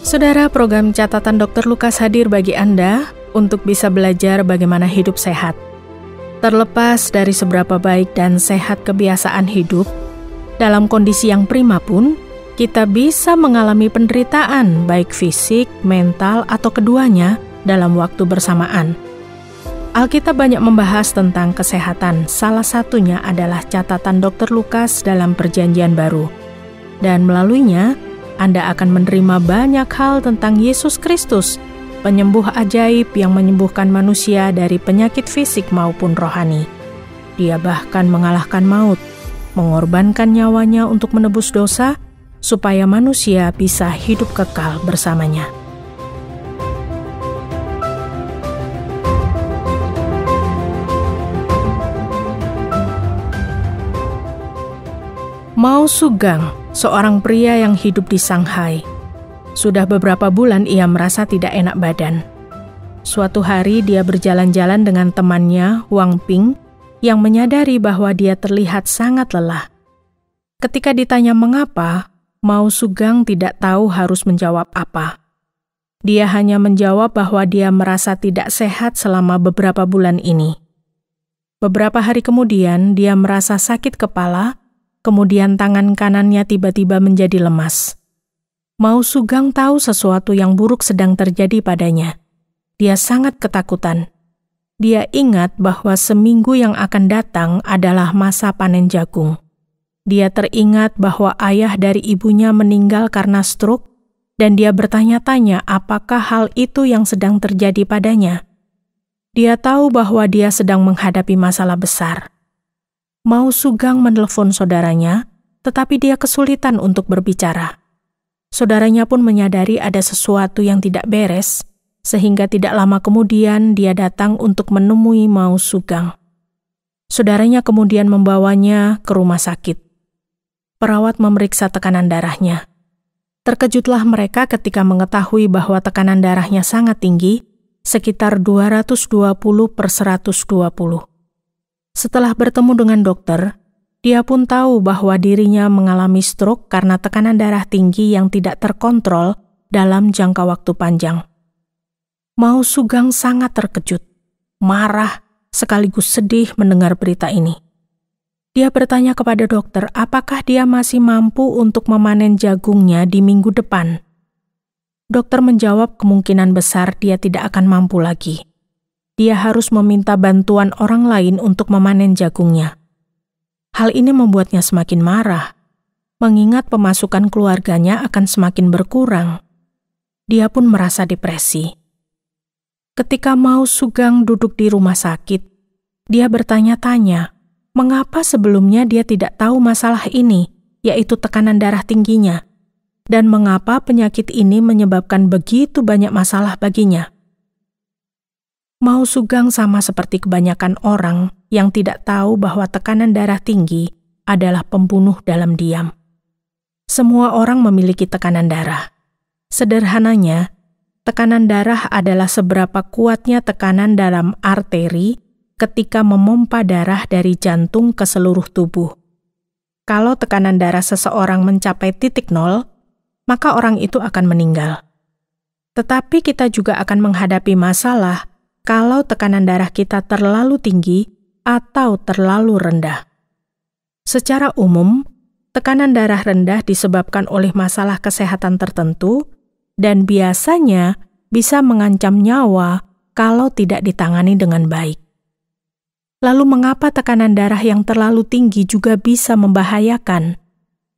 Saudara, program Catatan Dr. Lukas hadir bagi Anda untuk bisa belajar bagaimana hidup sehat. Terlepas dari seberapa baik dan sehat kebiasaan hidup, dalam kondisi yang prima pun, kita bisa mengalami penderitaan baik fisik, mental, atau keduanya dalam waktu bersamaan. Alkitab banyak membahas tentang kesehatan, salah satunya adalah catatan Dr. Lukas dalam Perjanjian Baru. Dan melaluinya, Anda akan menerima banyak hal tentang Yesus Kristus, penyembuh ajaib yang menyembuhkan manusia dari penyakit fisik maupun rohani. Dia bahkan mengalahkan maut, mengorbankan nyawanya untuk menebus dosa, supaya manusia bisa hidup kekal bersamanya. Mao Zedong, seorang pria yang hidup di Shanghai. Sudah beberapa bulan ia merasa tidak enak badan. Suatu hari dia berjalan-jalan dengan temannya, Wang Ping, yang menyadari bahwa dia terlihat sangat lelah. Ketika ditanya mengapa, Mao Zedong tidak tahu harus menjawab apa. Dia hanya menjawab bahwa dia merasa tidak sehat selama beberapa bulan ini. Beberapa hari kemudian, dia merasa sakit kepala, kemudian tangan kanannya tiba-tiba menjadi lemas. Mao Zedong tahu sesuatu yang buruk sedang terjadi padanya. Dia sangat ketakutan. Dia ingat bahwa seminggu yang akan datang adalah masa panen jagung. Dia teringat bahwa ayah dari ibunya meninggal karena stroke, dan dia bertanya-tanya apakah hal itu yang sedang terjadi padanya. Dia tahu bahwa dia sedang menghadapi masalah besar. Mao Zedong menelepon saudaranya, tetapi dia kesulitan untuk berbicara. Saudaranya pun menyadari ada sesuatu yang tidak beres, sehingga tidak lama kemudian dia datang untuk menemui Mao Zedong. Saudaranya kemudian membawanya ke rumah sakit. Perawat memeriksa tekanan darahnya. Terkejutlah mereka ketika mengetahui bahwa tekanan darahnya sangat tinggi, sekitar 220/120. Setelah bertemu dengan dokter, dia pun tahu bahwa dirinya mengalami stroke karena tekanan darah tinggi yang tidak terkontrol dalam jangka waktu panjang. Mao Zedong sangat terkejut, marah, sekaligus sedih mendengar berita ini. Dia bertanya kepada dokter apakah dia masih mampu untuk memanen jagungnya di minggu depan. Dokter menjawab kemungkinan besar dia tidak akan mampu lagi. Dia harus meminta bantuan orang lain untuk memanen jagungnya. Hal ini membuatnya semakin marah, mengingat pemasukan keluarganya akan semakin berkurang. Dia pun merasa depresi. Ketika Mao Zedong duduk di rumah sakit, dia bertanya-tanya, mengapa sebelumnya dia tidak tahu masalah ini, yaitu tekanan darah tingginya, dan mengapa penyakit ini menyebabkan begitu banyak masalah baginya. Mao Zedong sama seperti kebanyakan orang yang tidak tahu bahwa tekanan darah tinggi adalah pembunuh dalam diam. Semua orang memiliki tekanan darah. Sederhananya, tekanan darah adalah seberapa kuatnya tekanan dalam arteri ketika memompa darah dari jantung ke seluruh tubuh. Kalau tekanan darah seseorang mencapai titik 0, maka orang itu akan meninggal. Tetapi kita juga akan menghadapi masalah kalau tekanan darah kita terlalu tinggi atau terlalu rendah. Secara umum, tekanan darah rendah disebabkan oleh masalah kesehatan tertentu dan biasanya bisa mengancam nyawa kalau tidak ditangani dengan baik. Lalu mengapa tekanan darah yang terlalu tinggi juga bisa membahayakan?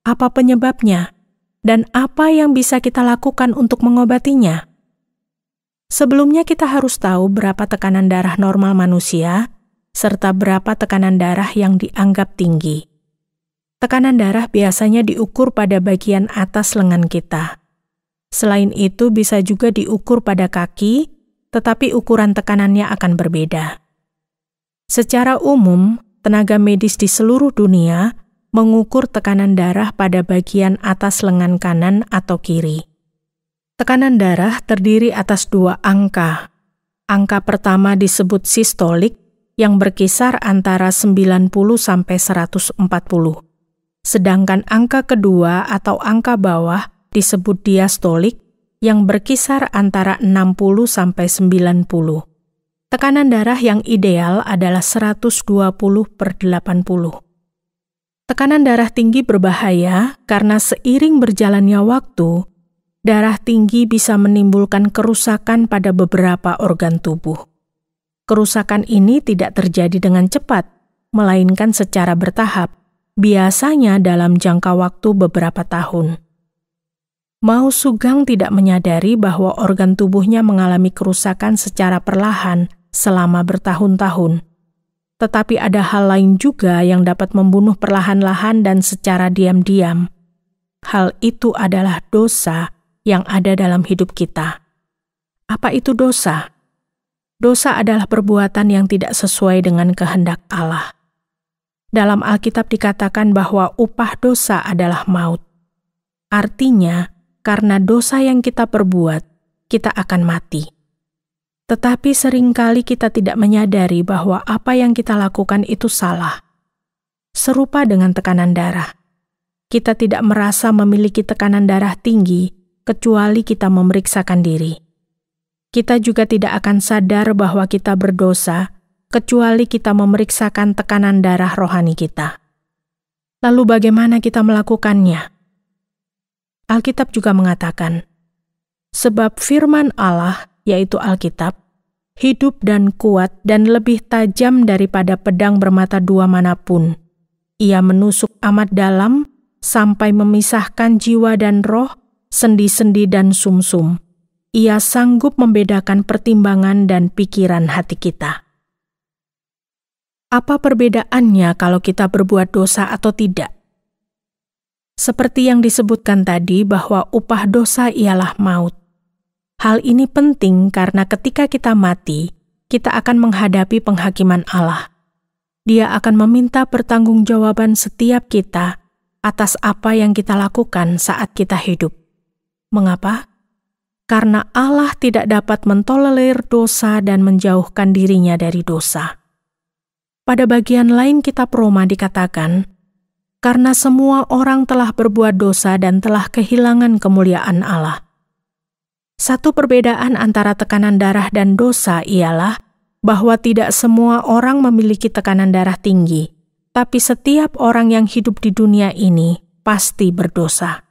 Apa penyebabnya? Dan apa yang bisa kita lakukan untuk mengobatinya? Sebelumnya kita harus tahu berapa tekanan darah normal manusia, serta berapa tekanan darah yang dianggap tinggi. Tekanan darah biasanya diukur pada bagian atas lengan kita. Selain itu bisa juga diukur pada kaki, tetapi ukuran tekanannya akan berbeda. Secara umum, tenaga medis di seluruh dunia mengukur tekanan darah pada bagian atas lengan kanan atau kiri. Tekanan darah terdiri atas 2 angka. Angka pertama disebut sistolik yang berkisar antara 90 sampai 140. Sedangkan angka kedua atau angka bawah disebut diastolik yang berkisar antara 60–90. Tekanan darah yang ideal adalah 120/80. Tekanan darah tinggi berbahaya karena seiring berjalannya waktu, darah tinggi bisa menimbulkan kerusakan pada beberapa organ tubuh. Kerusakan ini tidak terjadi dengan cepat, melainkan secara bertahap, biasanya dalam jangka waktu beberapa tahun. Mao Zedong tidak menyadari bahwa organ tubuhnya mengalami kerusakan secara perlahan selama bertahun-tahun. Tetapi ada hal lain juga yang dapat membunuh perlahan-lahan dan secara diam-diam. Hal itu adalah dosa yang ada dalam hidup kita. Apa itu dosa? Dosa adalah perbuatan yang tidak sesuai dengan kehendak Allah. Dalam Alkitab dikatakan bahwa upah dosa adalah maut. Artinya, karena dosa yang kita perbuat, kita akan mati. Tetapi seringkali kita tidak menyadari bahwa apa yang kita lakukan itu salah. Serupa dengan tekanan darah. Kita tidak merasa memiliki tekanan darah tinggi kecuali kita memeriksakan diri. Kita juga tidak akan sadar bahwa kita berdosa kecuali kita memeriksakan tekanan darah rohani kita. Lalu bagaimana kita melakukannya? Alkitab juga mengatakan, sebab firman Allah, yaitu Alkitab, hidup dan kuat dan lebih tajam daripada pedang bermata dua manapun. Ia menusuk amat dalam sampai memisahkan jiwa dan roh, sendi-sendi dan sumsum. Ia sanggup membedakan pertimbangan dan pikiran hati kita. Apa perbedaannya kalau kita berbuat dosa atau tidak? Seperti yang disebutkan tadi bahwa upah dosa ialah maut. Hal ini penting karena ketika kita mati, kita akan menghadapi penghakiman Allah. Dia akan meminta pertanggungjawaban setiap kita atas apa yang kita lakukan saat kita hidup. Mengapa? Karena Allah tidak dapat mentolerir dosa dan menjauhkan dirinya dari dosa. Pada bagian lain kitab Roma dikatakan, karena semua orang telah berbuat dosa dan telah kehilangan kemuliaan Allah. Satu perbedaan antara tekanan darah dan dosa ialah bahwa tidak semua orang memiliki tekanan darah tinggi, tapi setiap orang yang hidup di dunia ini pasti berdosa.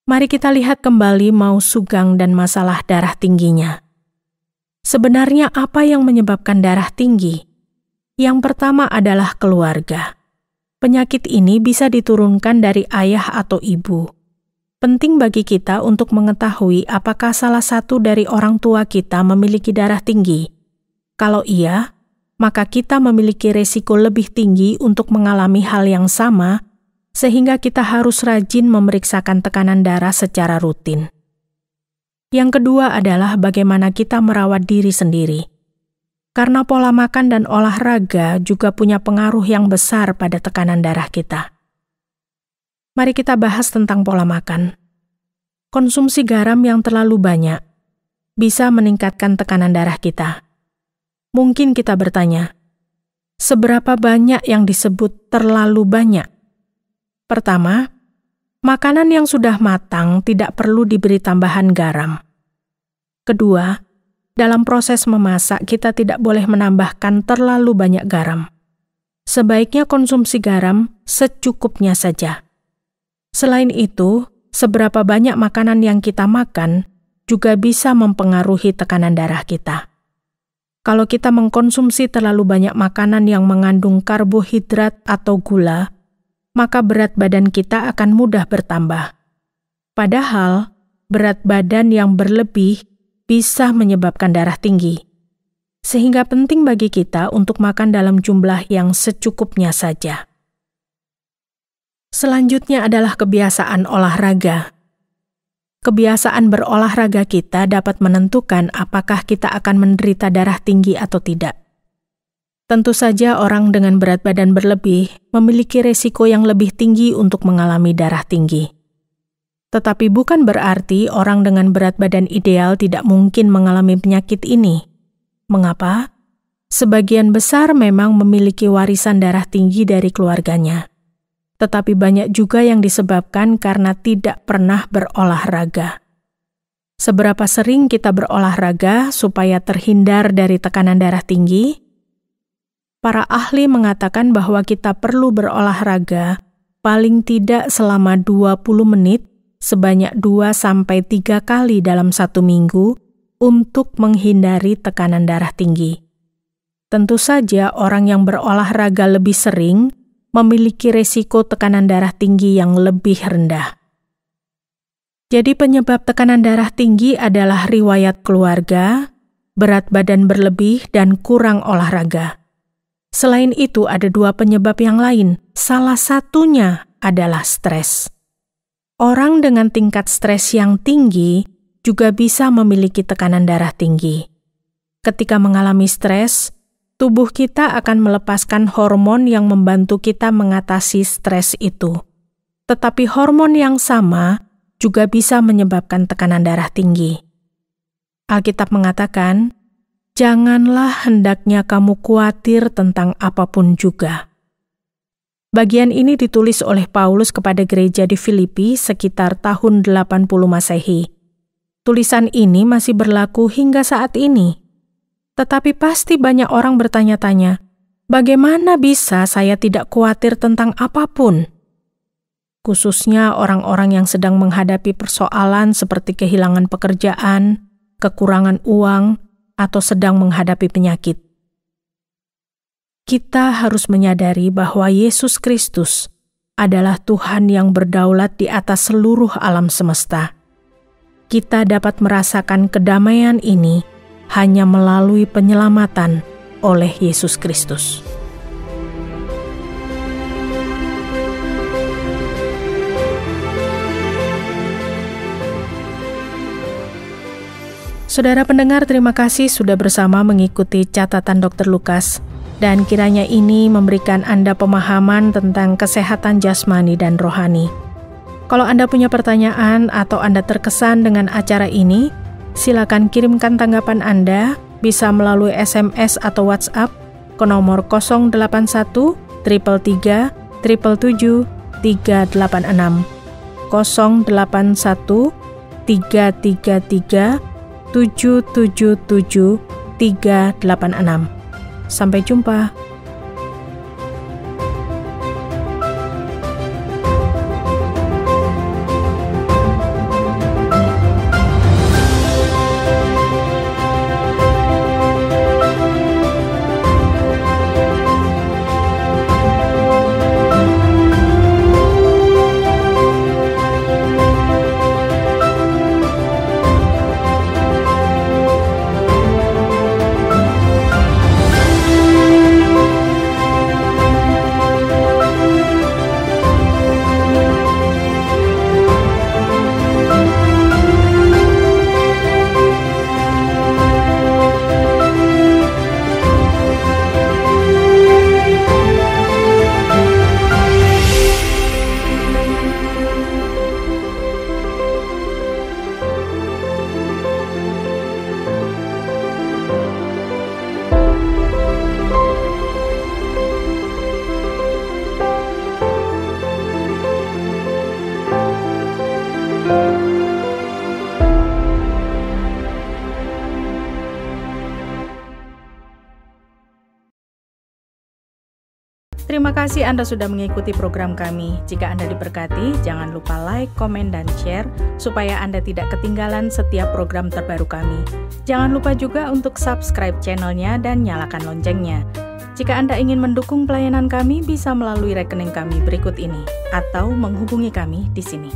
Mari kita lihat kembali Mao Zedong dan masalah darah tingginya. Sebenarnya apa yang menyebabkan darah tinggi? Yang pertama adalah keluarga. Penyakit ini bisa diturunkan dari ayah atau ibu. Penting bagi kita untuk mengetahui apakah salah satu dari orang tua kita memiliki darah tinggi. Kalau iya, maka kita memiliki resiko lebih tinggi untuk mengalami hal yang sama, sehingga kita harus rajin memeriksakan tekanan darah secara rutin. Yang kedua adalah bagaimana kita merawat diri sendiri. Karena pola makan dan olahraga juga punya pengaruh yang besar pada tekanan darah kita. Mari kita bahas tentang pola makan. Konsumsi garam yang terlalu banyak bisa meningkatkan tekanan darah kita. Mungkin kita bertanya, seberapa banyak yang disebut terlalu banyak? Pertama, makanan yang sudah matang tidak perlu diberi tambahan garam. Kedua, dalam proses memasak, kita tidak boleh menambahkan terlalu banyak garam. Sebaiknya konsumsi garam secukupnya saja. Selain itu, seberapa banyak makanan yang kita makan juga bisa mempengaruhi tekanan darah kita. Kalau kita mengkonsumsi terlalu banyak makanan yang mengandung karbohidrat atau gula, maka berat badan kita akan mudah bertambah. Padahal, berat badan yang berlebih bisa menyebabkan darah tinggi. Sehingga penting bagi kita untuk makan dalam jumlah yang secukupnya saja. Selanjutnya adalah kebiasaan olahraga. Kebiasaan berolahraga kita dapat menentukan apakah kita akan menderita darah tinggi atau tidak. Tentu saja orang dengan berat badan berlebih memiliki resiko yang lebih tinggi untuk mengalami darah tinggi. Tetapi bukan berarti orang dengan berat badan ideal tidak mungkin mengalami penyakit ini. Mengapa? Sebagian besar memang memiliki warisan darah tinggi dari keluarganya. Tetapi banyak juga yang disebabkan karena tidak pernah berolahraga. Seberapa sering kita berolahraga supaya terhindar dari tekanan darah tinggi? Para ahli mengatakan bahwa kita perlu berolahraga paling tidak selama 20 menit sebanyak 2-3 kali dalam 1 minggu untuk menghindari tekanan darah tinggi. Tentu saja orang yang berolahraga lebih sering memiliki resiko tekanan darah tinggi yang lebih rendah. Jadi penyebab tekanan darah tinggi adalah riwayat keluarga, berat badan berlebih, dan kurang olahraga. Selain itu ada 2 penyebab yang lain, salah satunya adalah stres. Orang dengan tingkat stres yang tinggi juga bisa memiliki tekanan darah tinggi. Ketika mengalami stres, tubuh kita akan melepaskan hormon yang membantu kita mengatasi stres itu. Tetapi hormon yang sama juga bisa menyebabkan tekanan darah tinggi. Alkitab mengatakan, "Janganlah hendaknya kamu khawatir tentang apapun juga." Bagian ini ditulis oleh Paulus kepada gereja di Filipi sekitar tahun 80 Masehi. Tulisan ini masih berlaku hingga saat ini. Tetapi pasti banyak orang bertanya-tanya, bagaimana bisa saya tidak khawatir tentang apapun? Khususnya orang-orang yang sedang menghadapi persoalan seperti kehilangan pekerjaan, kekurangan uang, atau sedang menghadapi penyakit. Kita harus menyadari bahwa Yesus Kristus adalah Tuhan yang berdaulat di atas seluruh alam semesta. Kita dapat merasakan kedamaian ini hanya melalui penyelamatan oleh Yesus Kristus. Saudara pendengar, terima kasih sudah bersama mengikuti catatan Dr. Lukas, dan kiranya ini memberikan Anda pemahaman tentang kesehatan jasmani dan rohani. Kalau Anda punya pertanyaan atau Anda terkesan dengan acara ini, silakan kirimkan tanggapan Anda bisa melalui SMS atau WhatsApp ke nomor 081 333 777 386 081 333 777 386. Sampai jumpa. Terima kasih Anda sudah mengikuti program kami. Jika Anda diberkati, jangan lupa like, komen, dan share supaya Anda tidak ketinggalan setiap program terbaru kami. Jangan lupa juga untuk subscribe channelnya dan nyalakan loncengnya. Jika Anda ingin mendukung pelayanan kami, bisa melalui rekening kami berikut ini atau menghubungi kami di sini.